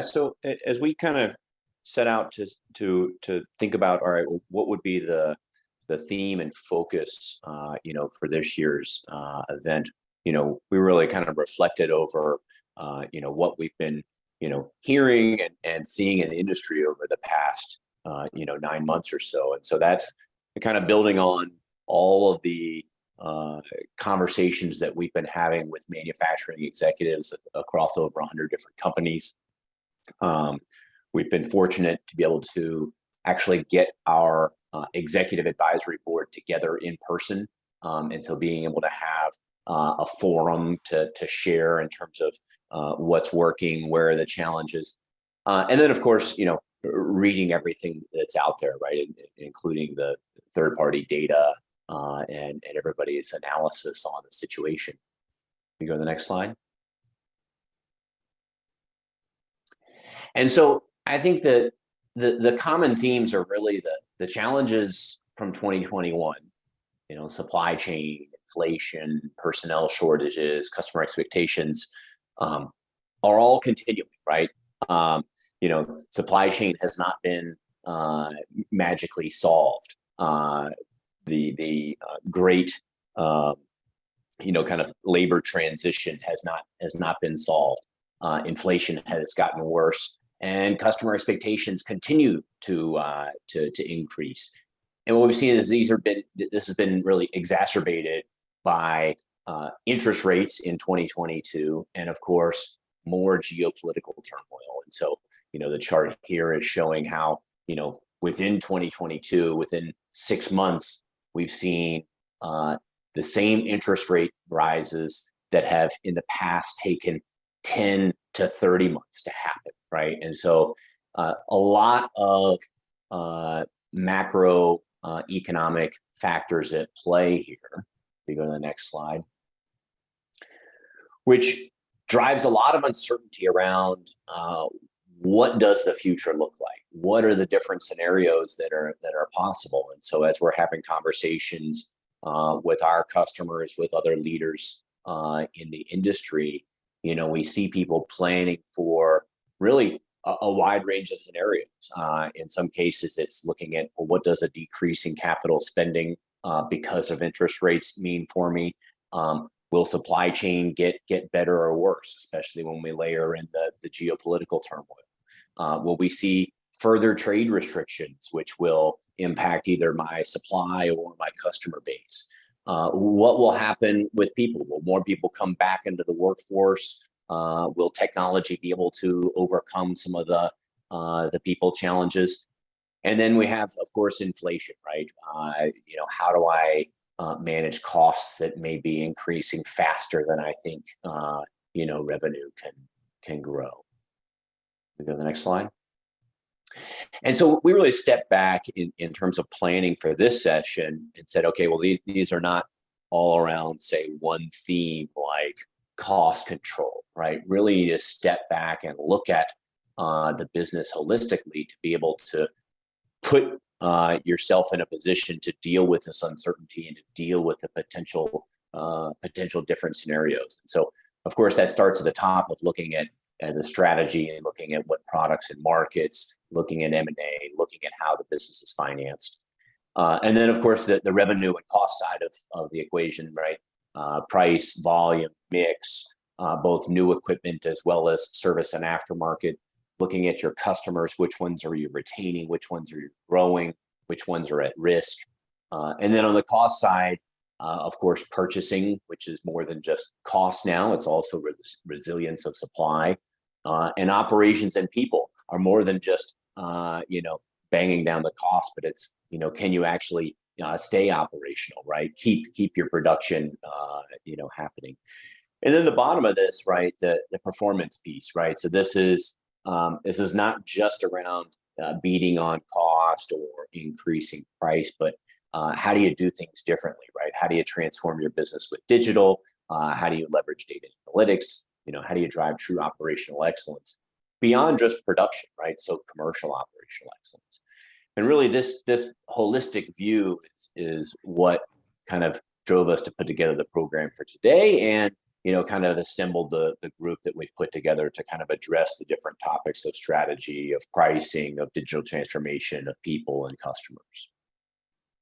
So as we kind of set out to think about, all right, well, what would be the theme and focus, for this year's event? We really kind of reflected over, what we've been, hearing and seeing in the industry over the past, 9 months or so, and so that's kind of building on all of the conversations that we've been having with manufacturing executives across over 100 different companies. We've been fortunate to be able to actually get our executive advisory board together in person. And so being able to have a forum to share in terms of what's working, where are the challenges. And then, of course, reading everything that's out there, right, including the third-party data and everybody's analysis on the situation. We go to the next slide. And so I think that the common themes are really the challenges from 2021, supply chain, inflation, personnel shortages, customer expectations, are all continuing, right? Supply chain has not been magically solved. The great kind of labor transition has not been solved. Inflation has gotten worse, and customer expectations continue to increase. And what we've seen is this has been really exacerbated by interest rates in 2022, and of course more geopolitical turmoil. And so the chart here is showing how within 2022, within 6 months, we've seen the same interest rate rises that have in the past taken 10 to 30 months to happen, right? And so a lot of macro economic factors at play here. We go to the next slide, which drives a lot of uncertainty around what does the future look like? What are the different scenarios that are possible? And so as we're having conversations with our customers, with other leaders in the industry, we see people planning for really a wide range of scenarios. In some cases, it's looking at, well, what does a decrease in capital spending because of interest rates mean for me? Will supply chain get better or worse, especially when we layer in the geopolitical turmoil? Will we see further trade restrictions, which will impact either my supply or my customer base? What will happen with people? Will more people come back into the workforce? Will technology be able to overcome some of the people challenges? And then we have, of course, inflation, right? How do I manage costs that may be increasing faster than I think revenue can grow? We go to the next slide. And so we really stepped back in terms of planning for this session and said, okay, well, these are not all around, say, one theme like cost control, right? Really to step back and look at the business holistically to be able to put yourself in a position to deal with this uncertainty and to deal with the potential different scenarios. And so, of course, that starts at the top of looking at the strategy and looking at what products and markets, looking at M&A, looking at how the business is financed. And then, of course, the revenue and cost side of the equation, right? Price, volume, mix, both new equipment as well as service and aftermarket, looking at your customers, which ones are you retaining, which ones are you growing, which ones are at risk. And then on the cost side, of course, purchasing, which is more than just cost now, it's also resilience of supply. And operations and people are more than just, banging down the cost, but it's, can you actually stay operational, right? Keep your production, happening. And then the bottom of this, right, the performance piece, right? So this is not just around beating on cost or increasing price, but how do you do things differently, right? How do you transform your business with digital? How do you leverage data analytics? How do you drive true operational excellence beyond just production, right? So commercial operational excellence. And really this holistic view is what kind of drove us to put together the program for today. And kind of assembled the group that we've put together to kind of address the different topics of strategy, of pricing, of digital transformation, of people and customers.